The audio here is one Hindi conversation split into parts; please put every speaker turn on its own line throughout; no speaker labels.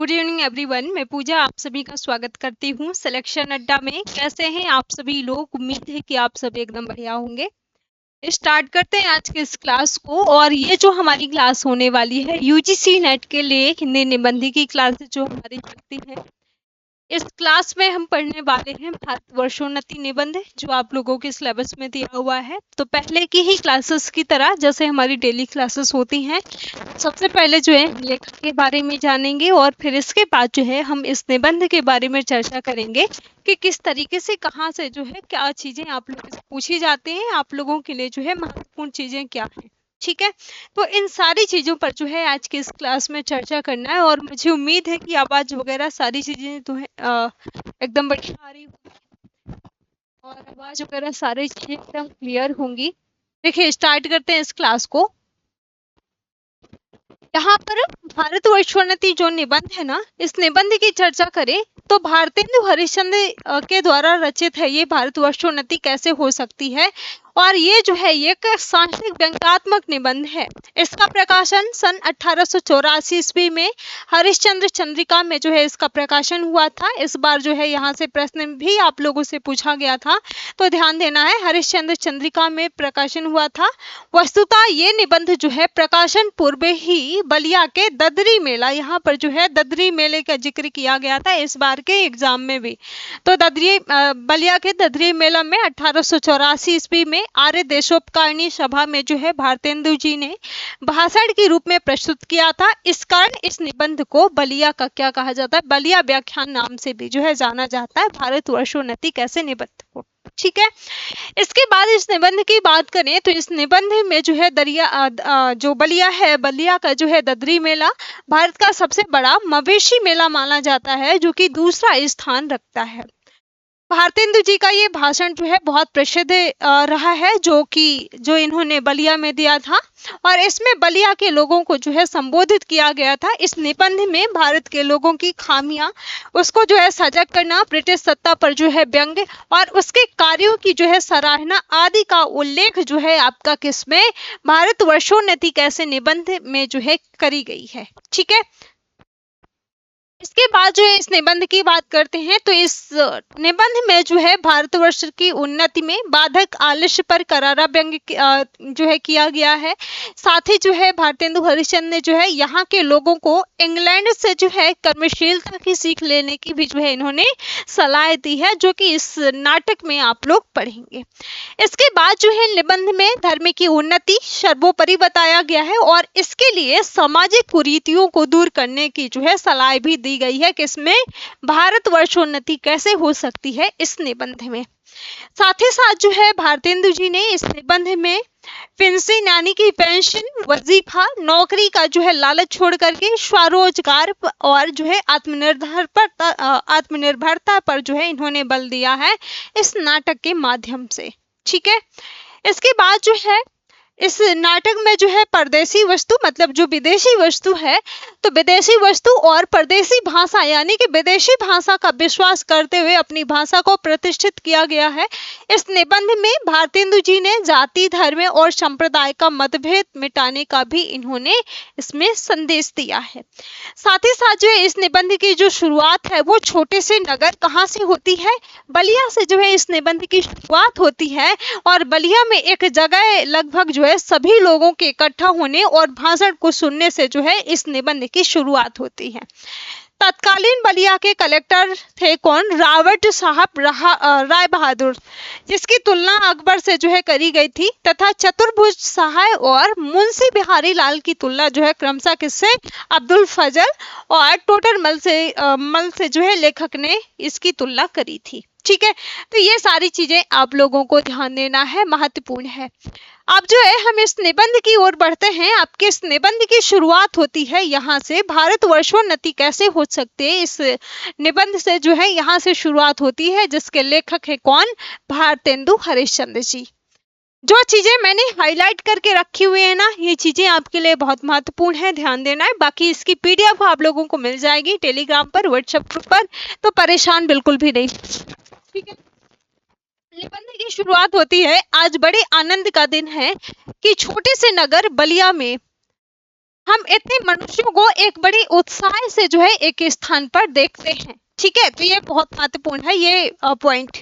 गुड इवनिंग एवरीवन, मैं पूजा आप सभी का स्वागत करती हूँ सिलेक्शन अड्डा में। कैसे हैं आप सभी लोग? उम्मीद है कि आप सभी एकदम बढ़िया होंगे। स्टार्ट करते हैं आज के इस क्लास को। और ये जो हमारी क्लास होने वाली है यूजीसी नेट के लिए हिंदी निबंध की क्लास जो हमारी चलती है, इस क्लास में हम पढ़ने वाले हैं भारतवर्षोन्नति निबंध जो आप लोगों के सिलेबस में दिया हुआ है। तो पहले की ही क्लासेस की तरह जैसे हमारी डेली क्लासेस होती हैं, सबसे पहले जो है लेखक के बारे में जानेंगे और फिर इसके बाद जो है हम इस निबंध के बारे में चर्चा करेंगे कि किस तरीके से कहाँ से जो है क्या चीजें आप लोगों से पूछी जाती हैं, आप लोगों के लिए जो है महत्वपूर्ण चीजें क्या हैं। ठीक है, तो इन सारी चीजों पर जो है आज की इस क्लास में चर्चा करना है। और मुझे उम्मीद है कि आवाज वगैरह सारी चीजें तो है एकदम बढ़िया आ रही होगी और आवाज वगैरह सारी चीजें एकदम क्लियर होंगी। देखिए स्टार्ट करते हैं इस क्लास को। यहाँ पर भारतवर्षोन्नति जो निबंध है ना, इस निबंध की चर्चा करें तो भारतेंदु हरिश्चंद्र के द्वारा रचित है। ये भारतवर्षोन्नति कैसे हो सकती है, और ये जो है ये एक सांस्कृतिक व्यंग्यात्मक निबंध है। इसका प्रकाशन सन 1884 ईस्वी में हरिश्चंद्र चंद्रिका में जो है इसका प्रकाशन हुआ था। इस बार जो है यहाँ से प्रश्न भी आप लोगों से पूछा गया था, तो ध्यान देना है, हरिश्चंद्र चंद्रिका में प्रकाशन हुआ था। वस्तुतः ये निबंध जो है प्रकाशन पूर्व ही बलिया के ददरी मेला, यहाँ पर जो है ददरी मेले का जिक्र किया गया था इस बार के एग्जाम में भी। तो बलिया के ददरी मेला में 1884 ईस्वी में आर्य देशोपकारिणी सभा में जो है भारतेंदु जी ने भाषण के रूप में प्रस्तुत किया था। इस कारण इस निबंध को बलिया का क्या कहा जाता है, बलिया व्याख्यान नाम से भी जो है जाना जाता है, भारतवर्षोन्नति कैसे निबंध को। ठीक है, इसके बाद इस निबंध की बात करें तो इस निबंध में जो है जो बलिया है, बलिया का जो है ददरी मेला भारत का सबसे बड़ा मवेशी मेला माना जाता है, जो कि दूसरा स्थान रखता है। भारतेंदु जी का ये भाषण जो है बहुत प्रसिद्ध रहा है, जो इन्होंने बलिया में दिया था, और इसमें बलिया के लोगों को जो है संबोधित किया गया था। इस निबंध में भारत के लोगों की खामियां, उसको जो है सजग करना, ब्रिटिश सत्ता पर जो है व्यंग्य और उसके कार्यों की जो है सराहना आदि का उल्लेख जो है आपका किसमें, भारतवर्षोन्नति कैसे निबंध में जो है करी गई है। ठीक है, इसके बाद जो है इस निबंध की बात करते हैं तो इस निबंध में जो है भारतवर्ष की उन्नति में बाधक आलस्य पर करारा व्यंग्य जो है किया गया है। साथ ही जो है भारतेंदु हरिश्चंद्र ने जो है यहाँ के लोगों को इंग्लैंड से जो है कर्मशीलता की सीख लेने की भी जो है इन्होंने सलाह दी है, जो कि इस नाटक में आप लोग पढ़ेंगे। इसके बाद जो है निबंध में धर्म की उन्नति सर्वोपरि बताया गया है और इसके लिए सामाजिक कुरीतियों को दूर करने की जो है सलाह भी दी गई है, किसमें, भारतवर्षोन्नति कैसे हो सकती है इस निबंध में। साथ ही साथ जो है भारतेंदु जी ने इस निबंध में पेंशन यानी कि पेंशन, वजीफा, नौकरी का जो है लालच छोड़ करके स्वरोजगार और जो है आत्मनिर्भरता पर जो है इन्होंने बल दिया है इस नाटक के माध्यम से। ठीक है, इसके बाद जो है इस नाटक में जो है परदेशी वस्तु मतलब जो विदेशी वस्तु है, तो विदेशी वस्तु और परदेशी भाषा यानी कि विदेशी भाषा का विश्वास करते हुए अपनी भाषा को प्रतिष्ठित किया गया है। इस निबंध में भारतेंदु जी ने जाति, धर्म और संप्रदाय का मतभेद मिटाने का भी इन्होंने इसमें संदेश दिया है। साथ ही साथ जो है इस निबंध की जो शुरुआत है वो छोटे से नगर कहाँ से होती है, बलिया से जो है इस निबंध की शुरुआत होती है। और बलिया में एक जगह लगभग जो है सभी लोगों के इकट्ठा होने और भाषण को सुनने से जो है इस निबंध की शुरुआत होती है। तत्कालीन बलिया के कलेक्टर थे कौन, रावट साहब राय बहादुर, जिसकी तुलना अकबर से जो है करी गई थी, तथा चतुर्भुज सहाय और मुंशी बिहारी लाल की तुलना जो है क्रमशः किससे, अब्दुल फजल और टोडर मल से जो है लेखक ने इसकी तुलना करी थी। ठीक है, तो ये सारी चीजें आप लोगों को ध्यान देना है, महत्वपूर्ण है। अब जो है हम इस निबंध की ओर बढ़ते हैं। आपके इस निबंध की शुरुआत होती है यहाँ से, भारतवर्षोन्नति कैसे हो सकते हैं इस निबंध से जो है यहाँ से शुरुआत होती है, जिसके लेखक है कौन, भारतेंदु हरिश्चंद्र जी। जो चीजें मैंने हाईलाइट करके रखी हुई है ना, ये चीजें आपके लिए बहुत महत्वपूर्ण है, ध्यान देना है। बाकी इसकी पीडीएफ आप लोगों को मिल जाएगी टेलीग्राम पर, व्हाट्सएप ग्रुप पर, तो परेशान बिल्कुल भी नहीं। ठीक है, निबंध की शुरुआत होती है, आज बड़े आनंद का दिन है कि छोटे से नगर बलिया में हम इतने मनुष्यों को एक बड़ी उत्साह से जो है एक स्थान पर देखते हैं। ठीक है, तो ये बहुत महत्वपूर्ण है ये पॉइंट।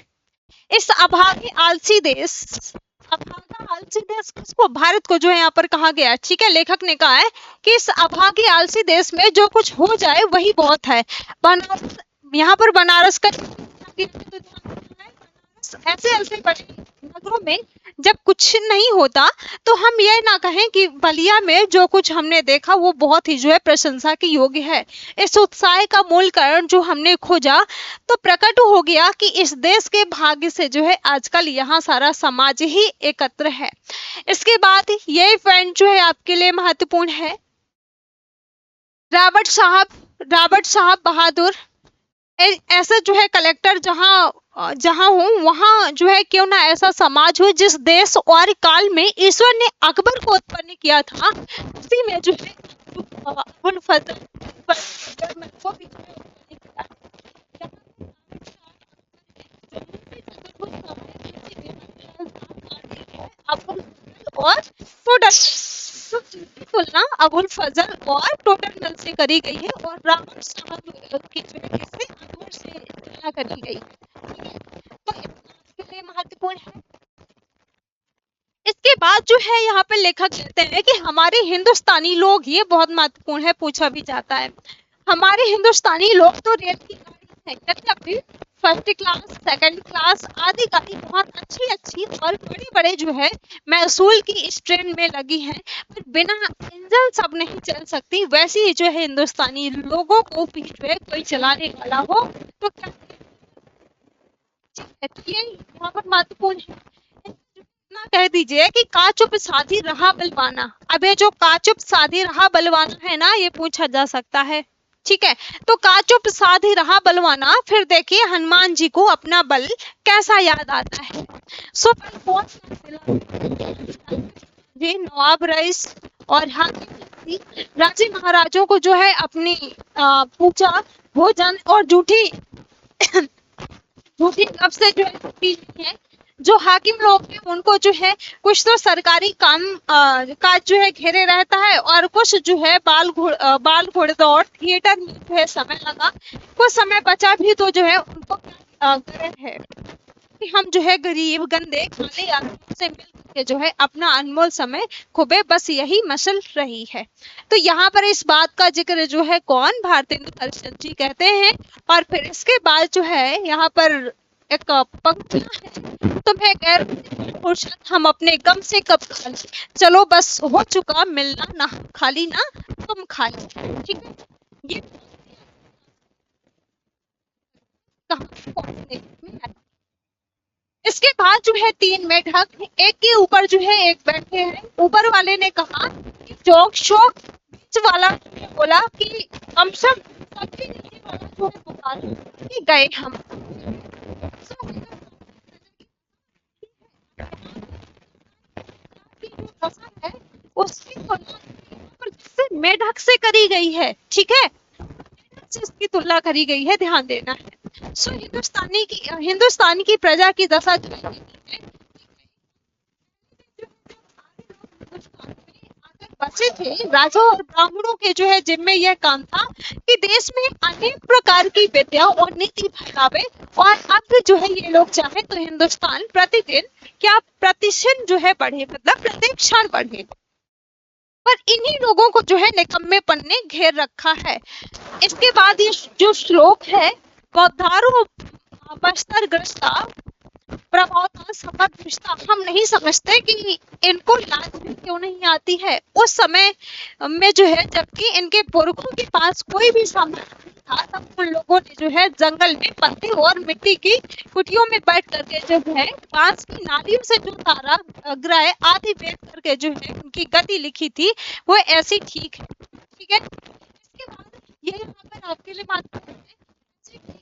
इस अभागे आलसी देश, अभागा आलसी देश किसको, भारत को जो है यहाँ पर कहा गया है। ठीक है, लेखक ने कहा है कि इस अभागे आलसी देश में जो कुछ हो जाए वही बहुत है। बनारस, यहाँ पर बनारस का ऐसे ऐसे बड़े नगरों में जब कुछ नहीं होता तो हम ये ना कहें कि बलिया में जो कुछ हमने देखा वो बहुत ही जो है प्रशंसा के योग्य है। इस उत्साह का मूल कारण जो हमने खोजा तो प्रकट हो गया कि इस देश के भाग्य से जो है आजकल यहाँ सारा समाज ही एकत्र है। इसके बाद ये पॉइंट जो है आपके लिए महत्वपूर्ण है। रॉबर्ट साहब बहादुर ऐसा जो है कलेक्टर जहां हो वहां जो है क्यों ना ऐसा समाज हो जिस देश और काल में ईश्वर ने अकबर को उत्पन्न किया था उसी में जो है अबुल फजल को भी और टोटल तुलना अबुल फजल और टोटल से करी गई है और रॉबर्ट साहब की जो है अकबर से तुलना करी गई है। तो इसके लिए महत्वपूर्ण है। इसके बाद जो है यहाँ पे लेखक कहते हैं कि हमारे हिंदुस्तानी लोग, ये बहुत महत्वपूर्ण है, पूछा भी जाता है, हमारे हिंदुस्तानी लोग तो रेल की गाड़ी फर्स्ट क्लास, सेकंड क्लास आदि गाड़ी बहुत अच्छी और बड़े जो है महसूल की इस ट्रेन में लगी हैं, पर बिना इंजन सब नहीं चल सकती। वैसे ही जो है हिंदुस्तानी लोगों को भी जो है कोई चलाने वाला हो तो क्या ये यहाँ पर महत्वपूर्ण है। इतना कह दीजिए कि का चुप साधी रहा बलवाना। अब ये जो का चुप साधी रहा बलवाना है ना, ये पूछा जा सकता है। ठीक है, तो का चुप साधी रहा बलवाना, फिर देखिए हनुमान जी को अपना बल कैसा याद आता है। सो जी नवाब रईस और राजे महाराजों को जो है अपनी पूजा भोजन और झूठी कब से जो है छुट्टी है। जो हाकिम लोग हैं उनको जो है कुछ तो सरकारी काम काज जो है घेरे रहता है और कुछ जो है बाल घोड़दौड़ थिएटर में जो है समय लगा, कुछ समय बचा भी तो जो है उनको गरज है कि हम जो है गरीब गंदे खाली आदमियों से मिलकर जो है अपना अनमोल समय खूबे, बस यही मशल रही है। तो यहाँ पर इस बात का जिक्र जो है कौन, भारतेंदु हरिश्चंद्र जी कहते हैं। और फिर इसके बाद जो है यहाँ पर एक पंक्ति है, तुम्हें गैर फुर्सत हम अपने गम से कब खाली, चलो बस हो चुका मिलना ना खाली ना तुम खाली। ठीक है, ये इसके बाद जो है 3 मेढक एक के ऊपर जो है एक बैठे हैं। ऊपर वाले ने कहा कि जोक शोक, बीच वाला बोला कि हम सबके नीचे वाला जो है पुकारा कि गए हम। है उसकी तुलना मेढक से करी गई है। ठीक है, इसकी तुलना करी गई है, ध्यान देना है। सो हिंदुस्तान की प्रजा की दशा बचे थे, राजा और ब्राह्मणों के जो है जिम्मे यह काम था कि देश में अनेक प्रकार की विद्या और नीति फैलावे और अब जो है ये लोग चाहे तो हिंदुस्तान प्रतिदिन क्या प्रतिशत जो है बढ़े, मतलब प्रत्येक क्षण बढ़े, पर इन्हीं लोगों को जो है निकम्मेपन ने घेर रखा है। इसके बाद ये जो श्लोक है बौद्धारो बस्तर ग्रस्ता प्रभावता समर्थ रिश्ता, हम नहीं समझते कि इनको लाज भी क्यों नहीं आती है। उस समय में जो है जबकि इनके पुरखों के पास कोई भी सामान नहीं था, तब उन लोगों ने जो है जंगल में पत्ते और मिट्टी की कुटियों में बैठ करके जो है बांस की नालियों से जो तारा ग्रह आदि बेच करके जो है उनकी गति लिखी थी वो ऐसी ठीक है। ठीक है, इसके बाद ये यहाँ पर आपके लिए बात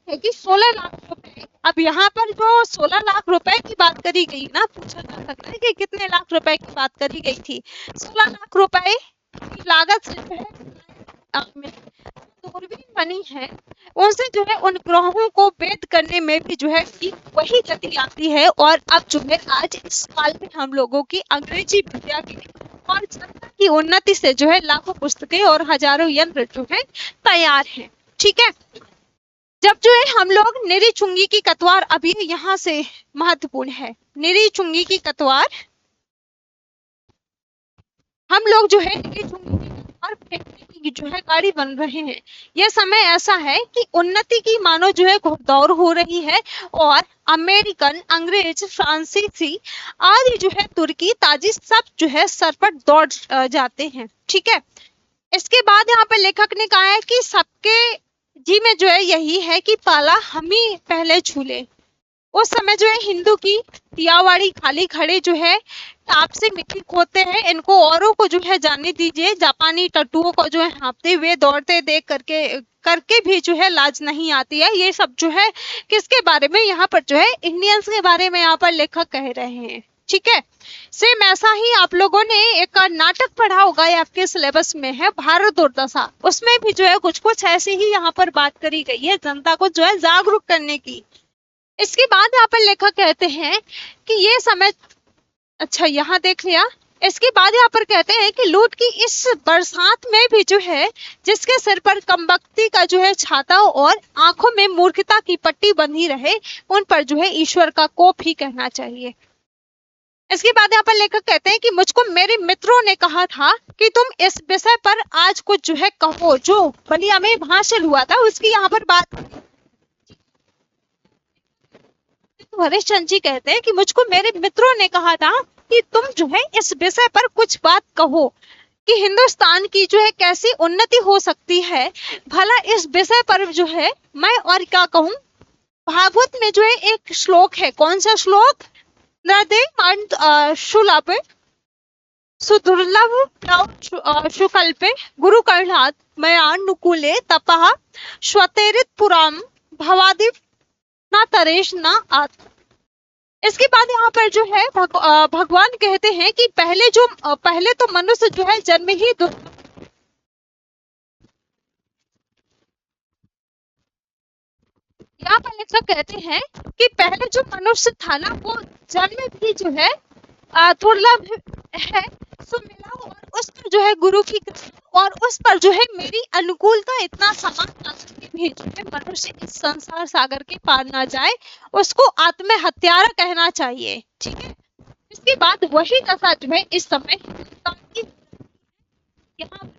है कि 16 लाख रुपए, अब यहाँ पर जो 16 लाख रुपए की बात करी गई ना, पूछा जा सकता है कि कितने लाख रुपए की बात करी गई थी। 16 लाख रुपए की लागत से जो है दूरबीन बनी है, उनसे जो है उन ग्रहों को भेद करने में भी जो है वही गति आती है। और अब जो है आज इस साल में हम लोगों की अंग्रेजी विद्या की और जनता की उन्नति से जो है लाखों पुस्तकें और हजारों यंत्र जो है तैयार हैं। ठीक है, जब जो है हम लोग निरी चुंगी की कतवार, अभी यहाँ से महत्वपूर्ण है, निरी चुंगी की कतवार हम लोग जो है निरी चुंगी की कतवार फेंकने की जो है गाड़ी बन रहे हैं। यह समय ऐसा है कि उन्नति की मानो जो है घुड़दौड़ हो रही है और अमेरिकन, अंग्रेज, फ्रांसीसी आदि जो है तुर्की, ताजिक सब जो है सर पर दौड़ जाते हैं। ठीक है, इसके बाद यहाँ पे लेखक ने कहा है कि सबके जी में जो है यही है कि पाला हम ही पहले छूले। उस समय जो है हिंदू की तियावाड़ी खाली खड़े जो है टाप से मिट्टी खोदते हैं, इनको औरों को जो है जाने दीजिए। जापानी टट्टुओं को जो है हाँपते हुए दौड़ते देख करके भी जो है लाज नहीं आती है। ये सब जो है किसके बारे में, यहाँ पर जो है इंडियंस के बारे में यहाँ पर लेखक कह रहे हैं। ठीक है, सेम ऐसा ही आप लोगों ने एक नाटक पढ़ा होगा, ये आपके सिलेबस में है, भारत दुर्दशा। उसमें भी जो है कुछ कुछ ऐसी ही यहाँ पर बात करी गई है, जनता को जो है जागरूक करने की। इसके बाद यहाँ पर लेखक कहते हैं कि ये समय, अच्छा यहाँ देख लिया। इसके बाद यहाँ पर कहते हैं कि लूट की इस बरसात में भी जो है जिसके सिर पर कमबख्ती का जो है छाता और आंखों में मूर्खता की पट्टी बंधी रहे, उन पर जो है ईश्वर का कोप ही कहना चाहिए। इसके बाद यहाँ पर लेखक कहते हैं कि मुझको मेरे मित्रों ने कहा था कि तुम इस विषय पर आज कुछ जो है कहो, जो बलिया में भाषण हुआ था उसकी यहाँ पर बात। हरिश्चंद्र जी कहते हैं कि मुझको मेरे मित्रों ने कहा था कि तुम जो है इस विषय पर कुछ बात कहो कि हिंदुस्तान की जो है कैसी उन्नति हो सकती है। भला इस विषय पर जो है मैं और क्या कहूँ। भागवत में जो है एक श्लोक है, कौन सा श्लोक, नृदे शुलभ सुदुर्लभ शुकल्पे गुरु कर्णात मया नुकुले तपः श्वतेरित पुराम भवादिव ना तरेश ना आत। इसके बाद यहाँ पर जो है भगवान कहते हैं कि पहले तो मनुष्य जो है जन्म ही यहाँ पर लेखक कहते हैं कि पहले जो मनुष्य था ना वो जन्म भी जो है दुर्लभ है, सो मिला और उस पर जो है गुरु की और उस पर जो है मेरी अनुकूलता इतना समान भी जो है मनुष्य इस संसार सागर के पार ना जाए, उसको आत्महत्यारा कहना चाहिए। ठीक है, इसके बाद वही दशा जो है इस समय यहाँ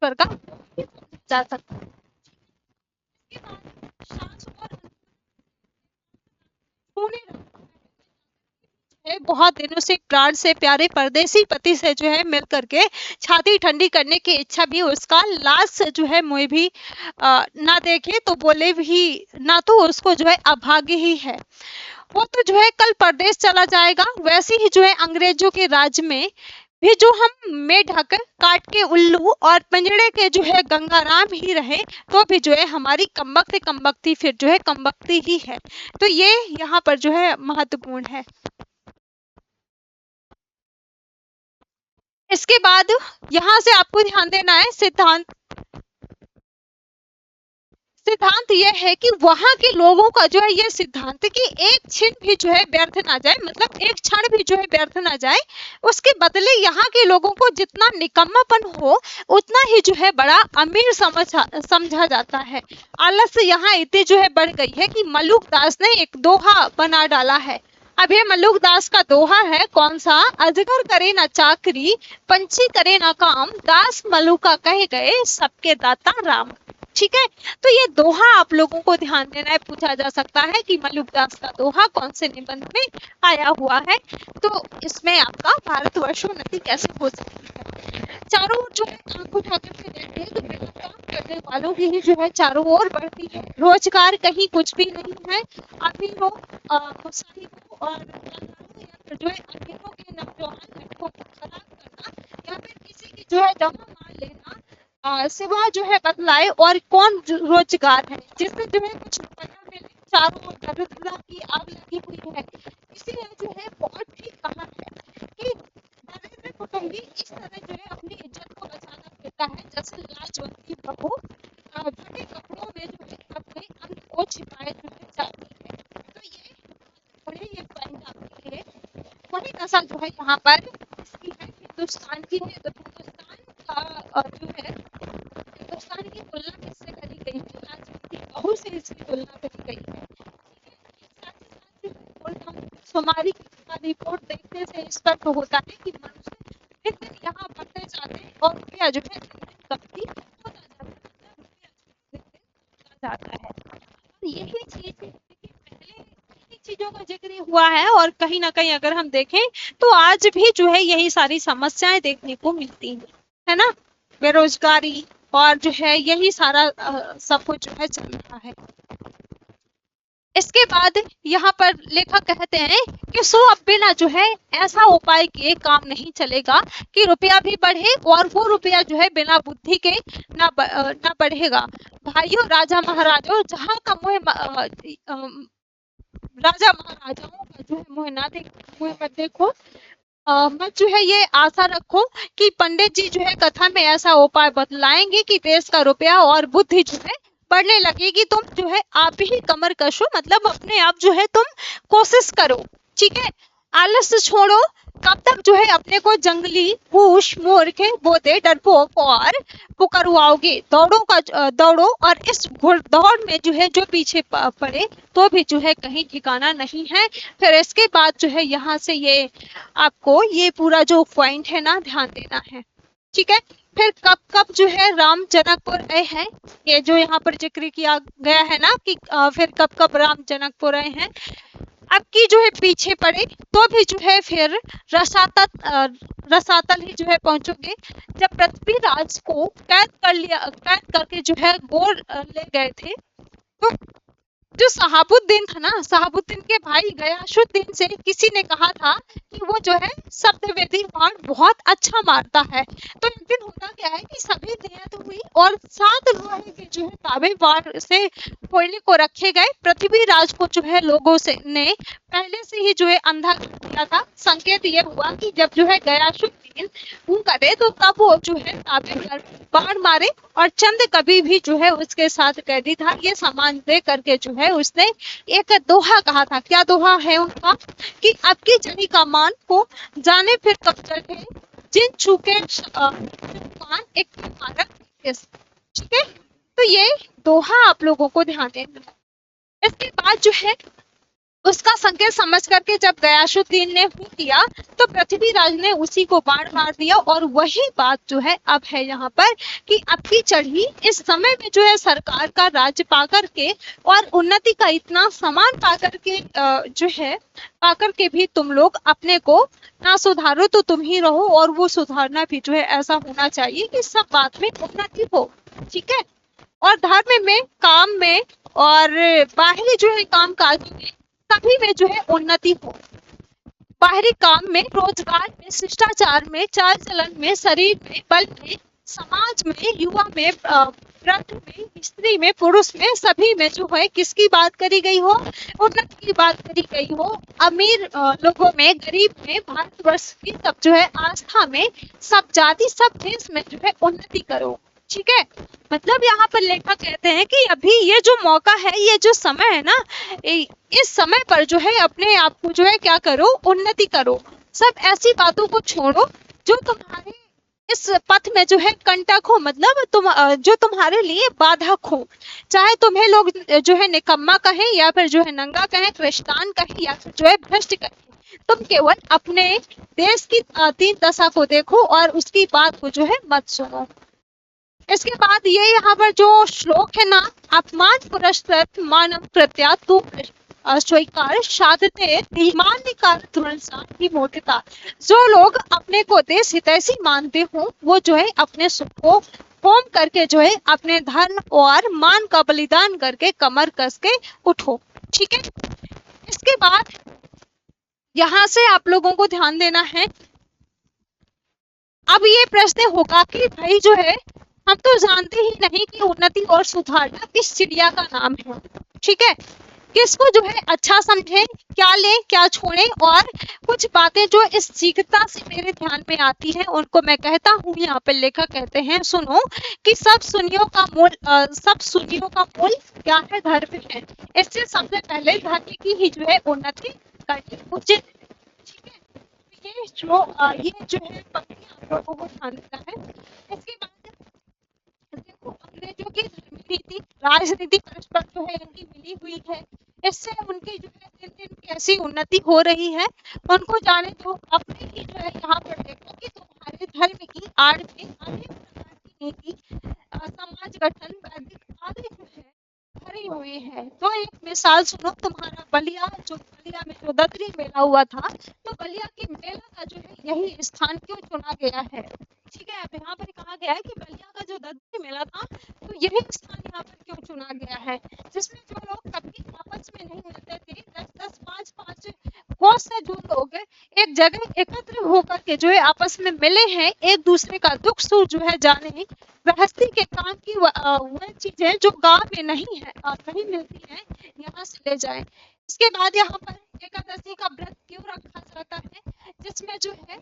का जा सकता है। बहुत दिनों से प्राण से प्यारे परदेसी पति से जो है मिल करके छाती ठंडी करने की इच्छा भी उसका, लाज से जो है मुझे भी ना देखे तो बोले भी ना, तो उसको जो है अभाग्य ही है। वो तो जो है कल परदेश चला जाएगा। वैसे ही जो है अंग्रेजों के राज में भी जो हम मेढक, काट के उल्लू और पिंजड़े के जो है गंगाराम ही रहे, तो भी जो है हमारी कमबख्ती फिर जो है कमबख्ती ही है। तो ये यहाँ पर जो है महत्वपूर्ण है। इसके बाद यहाँ से आपको ध्यान देना है सिद्धांत यह है कि वहां के लोगों का जो है यह सिद्धांत कि एक क्षण भी जो है व्यर्थ ना जाए, मतलब एक क्षण भी जो है व्यर्थ ना जाए। उसके बदले यहाँ के लोगों को जितना निकम्मापन हो उतना ही जो है बड़ा अमीर समझा जाता है। आलस्य यहाँ इतनी जो है बढ़ गई है कि मलुक दास ने एक दोहा बना डाला है। अब ये मलुक दास का दोहा है, कौन सा, अजगर करे ना चाकरी, पंछी करे ना काम, दास मलुका कह गए सबके दाता राम। ठीक है, तो ये दोहा आप लोगों को ध्यान देना है, पूछा जा सकता है कि मलुकदास का दोहा कौन से निबंध में आया हुआ है। तो इसमें आपका भारतवर्षोन्नति कैसे हो सकती है। चारों ओर जो है आंख उठा करके देखते हैं तो काम करने वालों की ही जो है चारों ओर बढ़ती है। रोजगार कहीं कुछ भी नहीं है। अमीरों और जो है अमीरों के नौजवान लड़कों को खराब करना या फिर किसी की जो है जमा मार लेना सिवा जो है बतलाए और कौन रोजगार है जिससे जो है कुछ रुपया मिले। चारों ओर दरिद्रता की आग लगी हुई है। इसीलिए जो है बहुत ठीक कहा है कि दरिद्र कुटुंबी इस तरह जो है अपनी इज्जत को बचाना लगता है जैसे लाजवंती बहू फटे कपड़ों में जो है अपने अंग को छिपाए जो है जाती है। तो ये बड़े ये पॉइंट आपके लिए वही दशा जो है यहाँ पर इसकी है हिंदुस्तान की है। तो हिंदुस्तान का जो है हिंदुस्तान की तुलना किससे करी गई है? लाजवंती बहू से इसकी तुलना करी गई है। साथ ही साथ जो रिपोर्ट हम सुमारी रिपोर्ट देखने से स्पष्ट होता है कि मनुष्य दिन दिन यहाँ बढ़ते जाते हैं और रुपया जो है दिन दिन कमती होता जाता है, मतलब रुपया दिन दिन जाता है। तो यही चीज देखिए पहले इन्हीं चीजों का जिक्र हुआ है और कहीं ना कहीं अगर हम देखें तो आज भी जो है यही सारी समस्याएं देखने को मिलती हैं, है ना, बेरोजगारी और जो है यही सारा सब कुछ जो है चल रहा है। इसके बाद यहाँ पर लेखक कहते हैं कि सो अब बिना जो है ऐसा उपाय किए काम नहीं चलेगा कि रुपया भी बढ़े और वो रुपया जो है बिना बुद्धि के ना बढ़ेगा। भाइयों राजा महाराजों जहाँ का राजा महाराजाओं का जो है मुँह मत देखो, मत जो है ये आशा रखो कि पंडित जी जो है कथा में ऐसा उपाय बतलाएंगे कि देश का रुपया और बुद्धि जो है बढ़ने लगेगी। तुम जो है आप ही कमर कशो, मतलब अपने आप जो है तुम कोशिश करो, ठीक है, आलस छोड़ो। कब तक जो है अपने को जंगली मूर्ख बोते डरपोक और पुकरवाओगे? दौड़ो और इस घुड़दौड़ में जो है जो पीछे पड़े तो भी जो है कहीं ठिकाना नहीं है। फिर इसके बाद जो है यहाँ से ये आपको ये पूरा जो पॉइंट है ना ध्यान देना है, ठीक है। फिर कब कब जो है राम जनकपुर आए हैं, ये जो यहाँ पर जिक्र किया गया है ना कि फिर कब कब राम जनकपुर आए हैं। अब की जो है पीछे पड़े तो भी जो है फिर रसातल ही जो है पहुंचोगे। जब पृथ्वीराज को कैद करके जो है गोर ले गए थे तो जो शहाबुद्दीन था ना, शहाबुद्दीन के भाई गयासुद्दीन से किसी ने कहा था कि वो जो है शब्दवेदी वार बहुत अच्छा मारता है। तो एक दिन होता क्या है कि सभी नियत हुई और 7 लोहे के जो है ताबे वार से फोड़ने को रखे गए। पृथ्वीराज को जो है लोगों से ने पहले से ही जो है अंधा कर दिया था। संकेत ये हुआ कि जब जो है गयासुद्दीन वो करे तो तब वो जो है ताबे बाढ़ मारे और चंद कभी भी जो है उसके साथ कैदी था। ये सामान दे करके जो है उसने एक दोहा कहा था। क्या दोहा है उनका कि आपकी जनी का मान को जाने फिर कब चढ़े जिन छूके मान एक मारक, ठीक है। तो ये दोहा आप लोगों को ध्यान देना है। इसके बाद जो है उसका संकेत समझ करके जब गयासुद्दीन ने किया तो पृथ्वीराज ने उसी को बाण मार दिया। और वही बात जो है अब है यहाँ पर कि आपकी चढ़ी इस समय में जो है सरकार का राज्य पाकर के और उन्नति का इतना सामान पाकर के जो है पाकर के भी तुम लोग अपने को ना सुधारो तो तुम ही रहो। और वो सुधारना भी जो है ऐसा होना चाहिए कि सब बात में उन्नति हो, ठीक है। और धर्म में, काम में और बाहरी जो है काम काज में सभी में जो है उन्नति हो। बाहरी काम में, रोजगार में, शिष्टाचार में, चाल चलन में, शरीर में, बल में, समाज में, युवा में, वृद्ध में, स्त्री में, पुरुष में, सभी में जो है किसकी बात करी गई हो? उन्नति की बात करी गई हो। अमीर लोगों में, गरीब में, भारतवर्ष की सब जो है आस्था में, सब जाति सब देश में जो है उन्नति करो, ठीक है। मतलब यहाँ पर लेखक कहते हैं कि अभी ये जो मौका है, ये जो समय है ना, इस समय पर जो है अपने आप को जो है क्या करो? उन्नति करो। सब ऐसी बातों को छोड़ो जो तुम्हारे इस पथ में जो है कंटक हो, मतलब जो तुम्हारे लिए बाधक हो। चाहे तुम्हें लोग जो है निकम्मा कहें या फिर जो है नंगा कहें, कृष्टान कहें या फिर जो है भ्रष्ट कहें, तुम केवल अपने देश की 3 दशा को देखो और उसकी बात को जो है मत सुनो। इसके बाद ये यहाँ पर जो श्लोक है ना, अपमान पुरस्कृत मानव कृत्या तू स्वीकार साधते धीमान्य मोटिता। जो लोग अपने को देश हितैषी मानते हो वो जो है अपने सुख को होम करके जो है अपने धर्म और मान का बलिदान करके कमर कस के उठो, ठीक है। इसके बाद यहाँ से आप लोगों को ध्यान देना है। अब ये प्रश्न होगा कि भाई जो है हम तो जानते ही नहीं कि उन्नति और सुधारना किस चिड़िया का नाम है, ठीक है। किसको जो है अच्छा समझे, क्या ले क्या छोड़े, और कुछ बातें जो इस शीघ्रता से मेरे ध्यान में आती है उनको मैं कहता हूँ। यहाँ पर लेखक कहते हैं सुनो कि सब सुनियों का मूल क्या है, धर्म है। इससे सबसे पहले धर्म की ही जो है उन्नति करनी उचित है। ठीक है, ये जो है पंक्ति आप लोगों को ध्यान देना है। इसके बाद देखो अंग्रेजों की धर्म नीति राजनीति परस्पर जो है इनकी मिली हुई है। इससे उनकी जो है दिन दिन कैसी उन्नति हो रही है उनको जाने दो। अपने ही जो है यहाँ पर देखो कि तुम्हारे धर्म की आड़ में अनेक प्रकार की नीति, समाज गठन, वैदिक आदि जो है भरे हुए हैं। तो एक मिसाल सुनो, तुम्हारा बलिया में जो ददरी मेला हुआ था, तो बलिया के मेला का जो है यही स्थान क्यों चुना गया है? ठीक है, अब यहाँ पर कहा गया है कि बलिया का जो ददरी मेला था, तो यही स्थान यहाँ पर क्यों चुना गया है, जिसमें जो लोग कभी आपस में नहीं मिलते थे, 10-10, 5-5 बहुत से जो लोग एक जगह एकत्र होकर के जो है आपस में मिले हैं, एक दूसरे का दुख सुख जो है जाने, गृहस्थी के काम की वह चीजें जो गांव में नहीं है और नहीं मिलती हैं, यहाँ से ले जाएं। इसके बाद यहाँ पर एकादशी का व्रत क्यों रखा जाता है, जिसमें जो है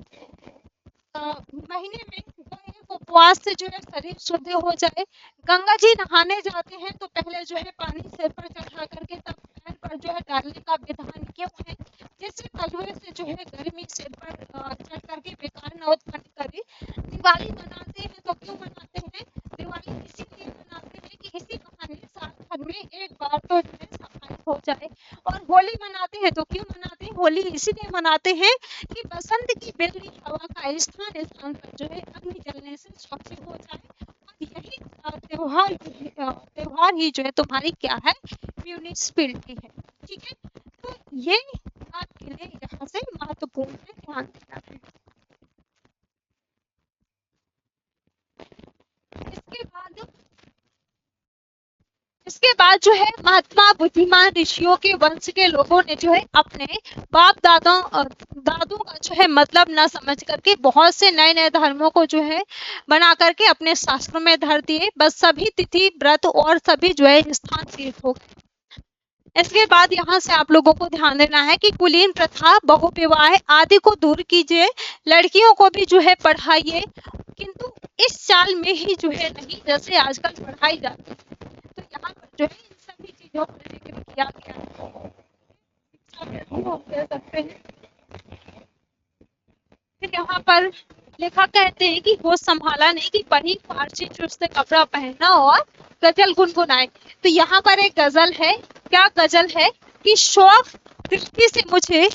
महीने में एक उपवास से जो है शरीर शुद्ध हो जाए। गंगा जी नहाने जाते हैं तो पहले जो है पानी सिर पर चढ़ा करके तब पैर पर जो है डालने का विधान क्यों है, जिससे तलवे से जो है गर्मी सिर पर चढ़ करके बेकार न उत्पन्न करे। दिवाली मनाते हैं तो क्यों मनाते हैं? दिवाली इसीलिए मनाते हैं कि इसी बहाने साल भर में एक बार तो जो है सफाई हो जाए। और होली मनाते हैं तो क्यों मनाते हैं? होली इसीलिए मनाते हैं कि बसंत की बिगड़ी हवा का स्थान पर जो है अग्नि जलने से स्वच्छ हो जाए। और यही त्योहार ही जो है तुम्हारी क्या है, म्यूनिसिपैलिटी है। ठीक है, तो ये आपके लिए यहाँ से महत्वपूर्ण है, ध्यान देना है। इसके बाद जो है महात्मा बुद्धिमान ऋषियों के वंश के लोगों ने जो है अपने बाप दादों का जो है मतलब न समझ करके बहुत से नए नए धर्मों को जो है बना करके अपने शास्त्रों में धर दिए। बस सभी तिथि व्रत और सभी जो है स्थान तीर्थ हो गए। इसके बाद यहाँ से आप लोगों को ध्यान देना है कि कुलीन प्रथा, बहुविवाह आदि को दूर कीजिए, लड़कियों को भी जो है पढ़ाइए, किंतु इस चाल में ही जो है नहीं जैसे आजकल पढ़ाई जाती है। तो यहाँ पर जो है इन सभी चीजों का जिक्र किया गया है, सकते हैं। फिर यहाँ पर लेखक कहते हैं कि होश संभाला नहीं कि पढ़ी फारसी चुस्त कपड़ा पहना और गजल गुनगुनाए। तो यहाँ पर एक गजल है, क्या गजल है कि शौक दृष्टि से मुझे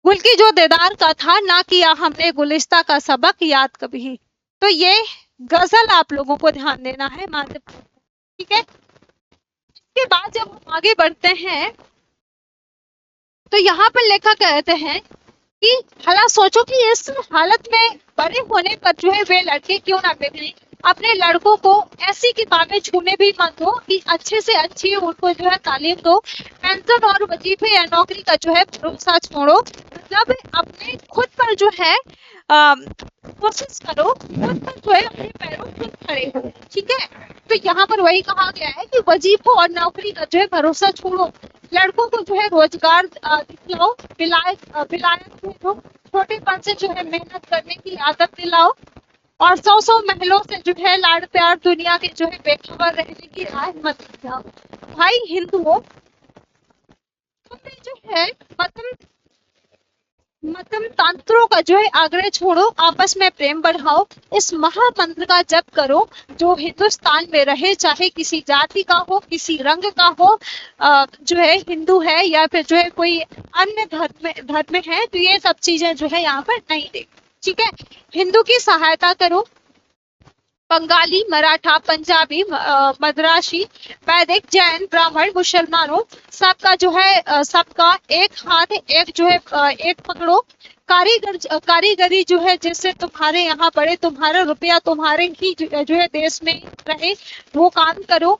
गुल की जो दीदार का था, ना किया हमने गुलिस्ता का सबक याद कभी। तो ये गजल आप लोगों को ध्यान देना है, महत्वपूर्ण। ठीक है, इसके बाद जब हम आगे बढ़ते हैं तो यहाँ पर लेखक कहते हैं कि भला सोचो कि इस हालत में बड़े होने पर जो है वे लड़के क्यों ना बिगड़े। अपने लड़कों को ऐसी किताबें छूने भी मत दो कि अच्छे से अच्छी उनको जो है तालीम दो। पेंशन और वजीफे या नौकरी का जो है भरोसा छोड़ो, मतलब अपने खुद पर जो है कोशिश करो, खुद पर जो है अपने पैरों खुद खड़े हो। ठीक है, तो यहाँ पर वही कहा गया है कि वजीफों और नौकरी का जो है भरोसा छोड़ो, लड़कों को जो है रोजगार दिलाओ, विलायत दो, छोटेपन से जो है मेहनत करने की आदत दिलाओ, और 100 महलों से जो है लाड़ प्यार दुनिया के जो है बेखबर रहने की राह मत दिखाओ। भाई हिंदुओं, तुम्हें जो है मतम तंत्रों का जो है आग्रह छोड़ो, आपस में प्रेम बढ़ाओ, इस महामंत्र का जप करो। जो हिंदुस्तान में रहे, चाहे किसी जाति का हो, किसी रंग का हो, जो है हिंदू है या फिर जो है कोई अन्य धर्म में है, तो ये सब चीजें जो है यहाँ पर नहीं देख। ठीक है, हिंदू की सहायता करो। बंगाली, मराठा, पंजाबी, मद्रासी, वैदिक, जैन, ब्राह्मण, मुसलमानों सबका जो है सबका एक हाथ एक जो है एक पकड़ो। कारीगरी जो है जिससे तुम्हारे यहाँ बड़े, तुम्हारा रुपया तुम्हारे ही जो है देश में रहे, वो काम करो।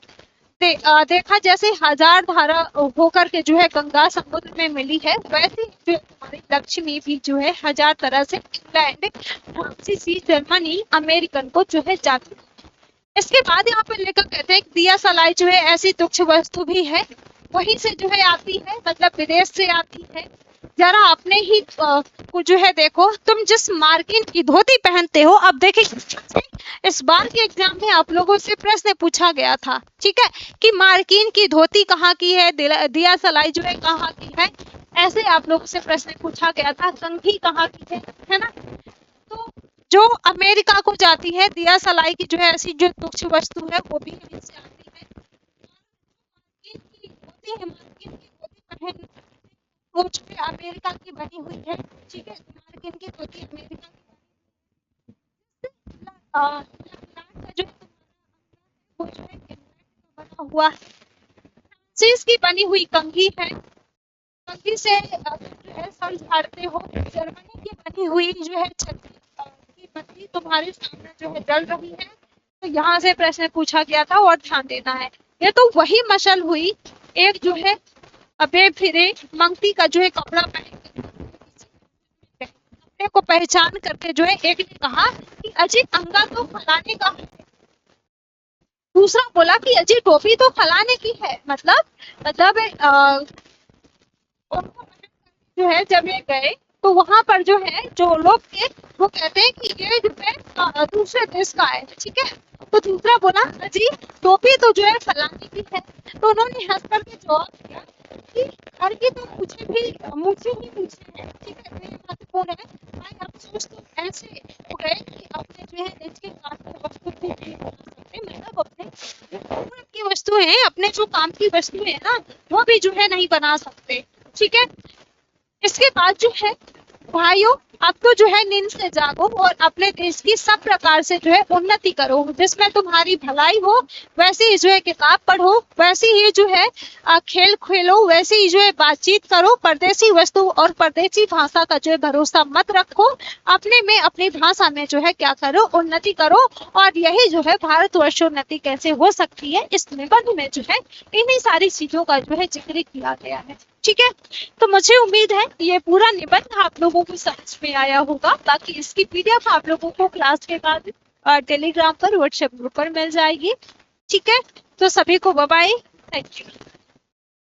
देखा जैसे 1000 धारा होकर के जो है गंगा समुद्र में मिली है, वैसे जो हमारी लक्ष्मी भी जो है 1000 तरह से इंग्लैंड, फ्रांसीसी, जर्मनी, अमेरिकन को जो है जाती। इसके बाद यहाँ पर लेकर कहते हैं दिया सलाई जो है ऐसी तुच्छ वस्तु भी है वहीं से जो है आती है, मतलब विदेश से आती है। जरा अपने ही को जो है देखो, तुम जिस मार्किन की धोती पहनते हो, अब देखिए इस बार के एग्जाम में आप लोगों से प्रश्न पूछा गया था, ठीक है, कि मार्किन की धोती कहाँ की है, दिया सलाई जो है कहाँ की है, ऐसे आप लोगों से प्रश्न पूछा गया था, कंघी कहाँ की है ना। तो जो अमेरिका को जाती है दिया सलाई की जो है ऐसी जो तुच्छ वस्तु है वो भी यहीं से आती है। मार्किन की धोती है, मार्किन की धोती पहन वो जो है अमेरिका की बनी हुई है, ठीक है, मार्किन की धोती अमेरिका की का जो वो जो है बना हुआ चीज की बनी हुई कंघी है। कंघी से जो है सर झाड़ते हो। जर्मनी की बनी हुई जो है छतरी की बत्ती तुम्हारे सामने जो है जल रही है। तो यहाँ से प्रश्न पूछा गया था और ध्यान देना है। ये तो वही मशल हुई, एक जो है अबे फिरे मंगती का जो है कपड़ा पहन कपड़े को पहचान करके जो है एक ने कहा कि अजी अंगा तो फलाने का है, दूसरा बोला कि अजी टोपी तो फलाने की है। मतलब जो है जब ये गए तो वहां पर जो है जो लोग थे वो कहते हैं कि ये जो है दूसरे देश का है, ठीक है। तो दूसरा बोला अजी टोपी तो जो है फलाने की है। तो उन्होंने हंस करके जवाब दिया कि ये तो मुझे ही पूछे है, ठीक है, तो ये महत्वपूर्ण है। भाई आप सोच तो ऐसे हो गए कि अपने जो है देश के काम की वस्तु को नहीं बना सकते, मतलब अपने जरूरत की वस्तु है, अपने जो काम की वस्तु है ना वो भी जो है नहीं बना सकते, ठीक है। इसके बाद जो है भाइयों अब तो जो है नींद से जागो और अपने देश की सब प्रकार से जो है उन्नति करो, जिसमें तुम्हारी भलाई हो। वैसे ही जो है किताब पढ़ो, वैसे ही जो है खेल खेलो, वैसे ही जो है बातचीत करो। परदेशी वस्तु और परदेशी भाषा का जो है भरोसा मत रखो, अपने में अपनी भाषा में जो है क्या करो, उन्नति करो। और यही जो है भारतवर्षोन्नति कैसे हो सकती है इस निबंध में जो है इन्हीं सारी चीजों का जो है जिक्र किया गया है, ठीक है। तो मुझे उम्मीद है ये पूरा निबंध आप लोगों को समझ में आया होगा। बाकी इसकी पीडीएफ आप लोगों को क्लास के बाद टेलीग्राम पर, व्हाट्सएप ग्रुप पर मिल जाएगी, ठीक है। तो सभी को बाय बाय, थैंक यू।